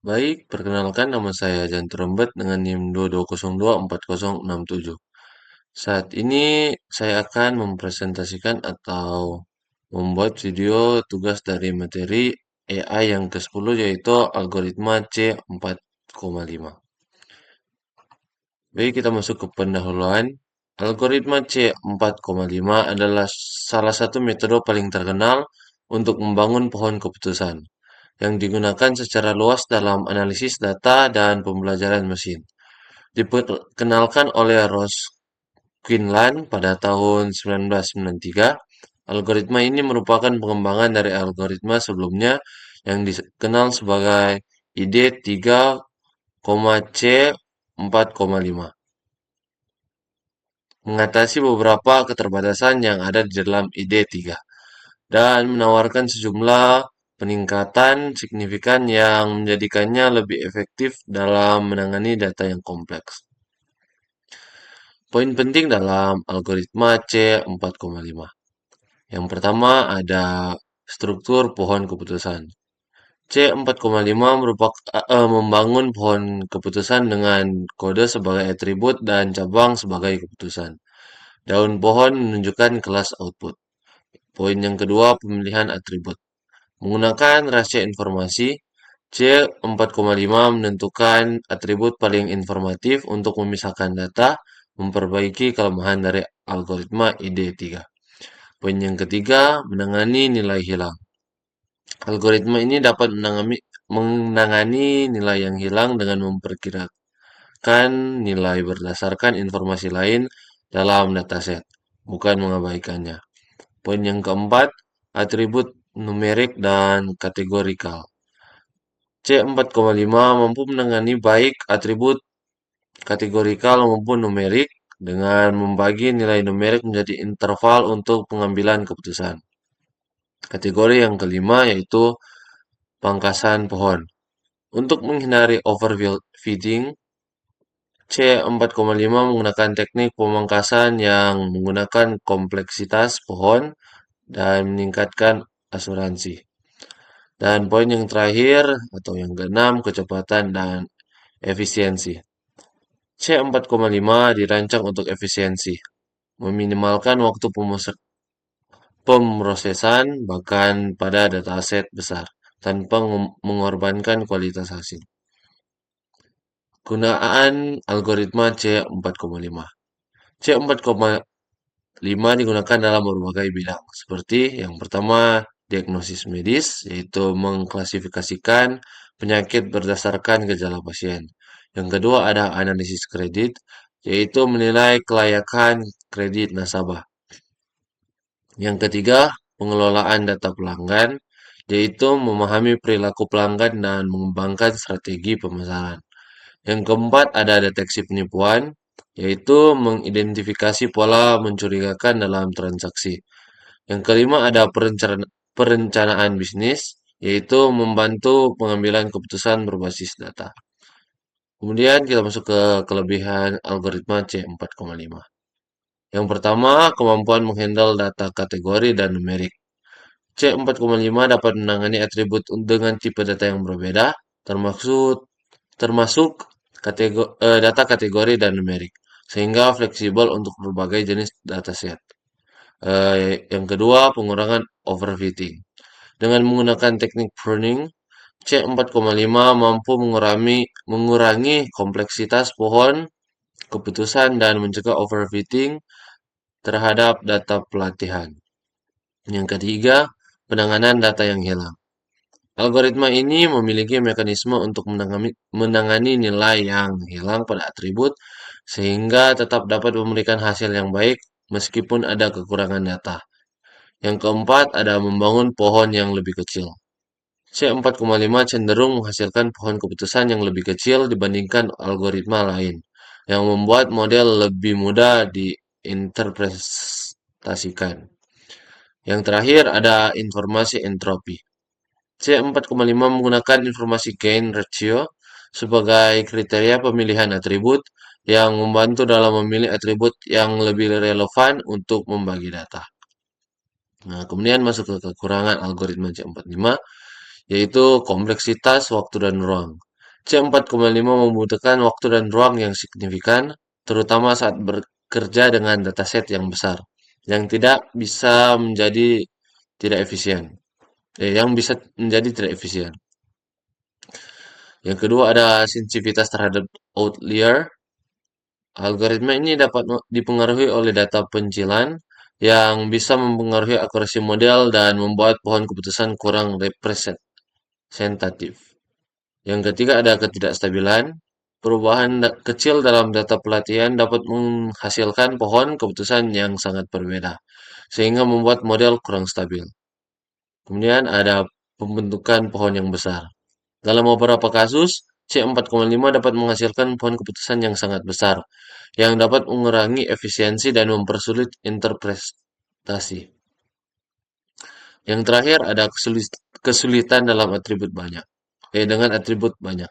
Baik, perkenalkan nama saya Jan Trombet dengan NIM 22024067. Saat ini saya akan mempresentasikan atau membuat video tugas dari materi AI yang ke-10 yaitu algoritma C4,5. Baik, kita masuk ke pendahuluan. Algoritma C4,5 adalah salah satu metode paling terkenal untuk membangun pohon keputusan yang digunakan secara luas dalam analisis data dan pembelajaran mesin. Diperkenalkan oleh Ross Quinlan pada tahun 1993, algoritma ini merupakan pengembangan dari algoritma sebelumnya yang dikenal sebagai ID3,C4,5, mengatasi beberapa keterbatasan yang ada di dalam ID3 dan menawarkan sejumlah peningkatan signifikan yang menjadikannya lebih efektif dalam menangani data yang kompleks. Poin penting dalam algoritma C4,5. Yang pertama ada struktur pohon keputusan. C4,5 membangun pohon keputusan dengan kode sebagai atribut dan cabang sebagai keputusan. Daun pohon menunjukkan kelas output. Poin yang kedua, pemilihan atribut. Menggunakan rahasia informasi, C4,5 menentukan atribut paling informatif untuk memisahkan data, memperbaiki kelemahan dari algoritma ID3. Poin yang ketiga, menangani nilai hilang. Algoritma ini dapat menangani nilai yang hilang dengan memperkirakan nilai berdasarkan informasi lain dalam dataset, bukan mengabaikannya. Poin yang keempat, atribut numerik dan kategorikal. C4,5 mampu menangani baik atribut kategorikal maupun numerik dengan membagi nilai numerik menjadi interval untuk pengambilan keputusan. Kategori yang kelima yaitu pangkasan pohon. Untuk menghindari overfitting, C4,5 menggunakan teknik pemangkasan yang menggunakan kompleksitas pohon dan meningkatkan asuransi. Dan poin yang terakhir atau yang keenam, kecepatan dan efisiensi. C4,5 dirancang untuk efisiensi, meminimalkan waktu pemrosesan bahkan pada dataset besar, tanpa mengorbankan kualitas hasil. Gunaan algoritma C4,5. C4,5 digunakan dalam berbagai bidang, seperti yang pertama diagnosis medis, yaitu mengklasifikasikan penyakit berdasarkan gejala pasien. Yang kedua ada analisis kredit, yaitu menilai kelayakan kredit nasabah. Yang ketiga, pengelolaan data pelanggan, yaitu memahami perilaku pelanggan dan mengembangkan strategi pemasaran. Yang keempat, ada deteksi penipuan, yaitu mengidentifikasi pola mencurigakan dalam transaksi. Yang kelima, ada perencanaan bisnis, yaitu membantu pengambilan keputusan berbasis data. Kemudian kita masuk ke kelebihan algoritma C4,5. Yang pertama, kemampuan menghandle data kategori dan numerik. C4,5 dapat menangani atribut dengan tipe data yang berbeda, termasuk data kategori dan numerik, sehingga fleksibel untuk berbagai jenis dataset. Yang kedua, pengurangan overfitting. Dengan menggunakan teknik pruning, C4,5 mampu mengurangi kompleksitas pohon keputusan dan mencegah overfitting terhadap data pelatihan. Yang ketiga, penanganan data yang hilang. Algoritma ini memiliki mekanisme untuk menangani nilai yang hilang pada atribut sehingga tetap dapat memberikan hasil yang baik meskipun ada kekurangan data. Yang keempat, ada membangun pohon yang lebih kecil. C4,5 cenderung menghasilkan pohon keputusan yang lebih kecil dibandingkan algoritma lain, yang membuat model lebih mudah diinterpretasikan. Yang terakhir ada informasi entropi. C4,5 menggunakan informasi gain ratio sebagai kriteria pemilihan atribut yang membantu dalam memilih atribut yang lebih relevan untuk membagi data. Nah, kemudian masuk ke kekurangan algoritma C4,5, yaitu kompleksitas waktu dan ruang. C4,5 membutuhkan waktu dan ruang yang signifikan, terutama saat bekerja dengan dataset yang besar, yang tidak bisa menjadi tidak efisien. Yang bisa menjadi tidak efisien. Yang kedua ada sensitivitas terhadap outlier. Algoritma ini dapat dipengaruhi oleh data pencilan yang bisa mempengaruhi akurasi model dan membuat pohon keputusan kurang representatif. Yang ketiga ada ketidakstabilan. Perubahan kecil dalam data pelatihan dapat menghasilkan pohon keputusan yang sangat berbeda, sehingga membuat model kurang stabil. Kemudian ada pembentukan pohon yang besar. Dalam beberapa kasus, C4,5 dapat menghasilkan pohon keputusan yang sangat besar, yang dapat mengurangi efisiensi dan mempersulit interpretasi. Yang terakhir ada kesulitan dalam atribut banyak. Dengan atribut banyak.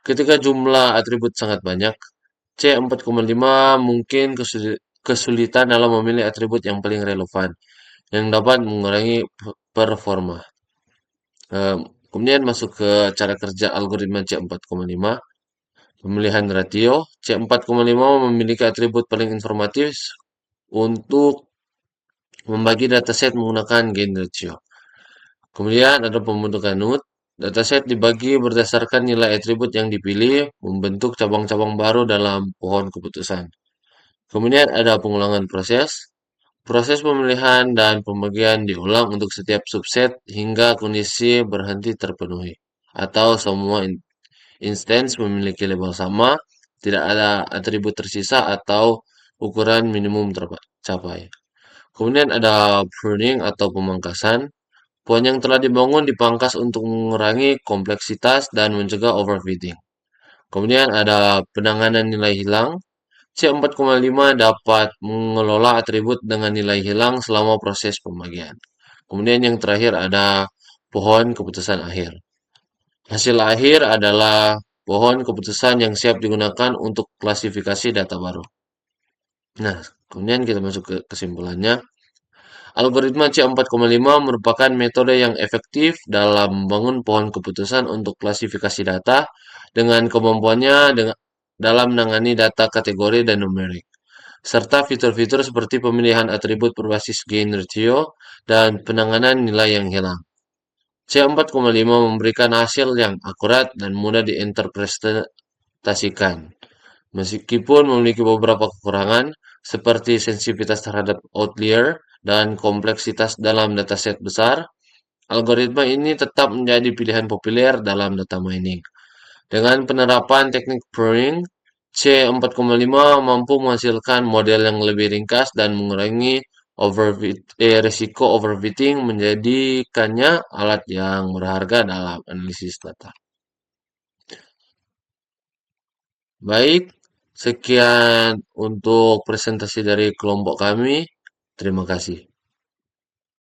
Ketika jumlah atribut sangat banyak, C4,5 mungkin kesulitan dalam memilih atribut yang paling relevan, yang dapat mengurangi performa. Kemudian masuk ke cara kerja algoritma C4,5. Pemilihan ratio, C4,5 memiliki atribut paling informatif untuk membagi dataset menggunakan gain ratio. Kemudian ada pembentukan node. Dataset dibagi berdasarkan nilai atribut yang dipilih, membentuk cabang-cabang baru dalam pohon keputusan. Kemudian ada pengulangan proses. Proses pemilihan dan pembagian diulang untuk setiap subset hingga kondisi berhenti terpenuhi. Atau semua instance memiliki label sama, tidak ada atribut tersisa atau ukuran minimum tercapai. Kemudian ada pruning atau pemangkasan. Pohon yang telah dibangun dipangkas untuk mengurangi kompleksitas dan mencegah overfitting. Kemudian ada penanganan nilai hilang. C4,5 dapat mengelola atribut dengan nilai hilang selama proses pembagian. Kemudian yang terakhir ada pohon keputusan akhir. Hasil akhir adalah pohon keputusan yang siap digunakan untuk klasifikasi data baru. Nah, kemudian kita masuk ke kesimpulannya. Algoritma C4,5 merupakan metode yang efektif dalam membangun pohon keputusan untuk klasifikasi data dengan kemampuannya dalam menangani data kategori dan numerik, serta fitur-fitur seperti pemilihan atribut berbasis gain ratio dan penanganan nilai yang hilang. C4,5 memberikan hasil yang akurat dan mudah diinterpretasikan. Meskipun memiliki beberapa kekurangan, seperti sensitivitas terhadap outlier dan kompleksitas dalam dataset besar, algoritma ini tetap menjadi pilihan populer dalam data mining. Dengan penerapan teknik pruning, C4,5 mampu menghasilkan model yang lebih ringkas dan mengurangi risiko overfitting, menjadikannya alat yang berharga dalam analisis data. Baik, sekian untuk presentasi dari kelompok kami. Terima kasih.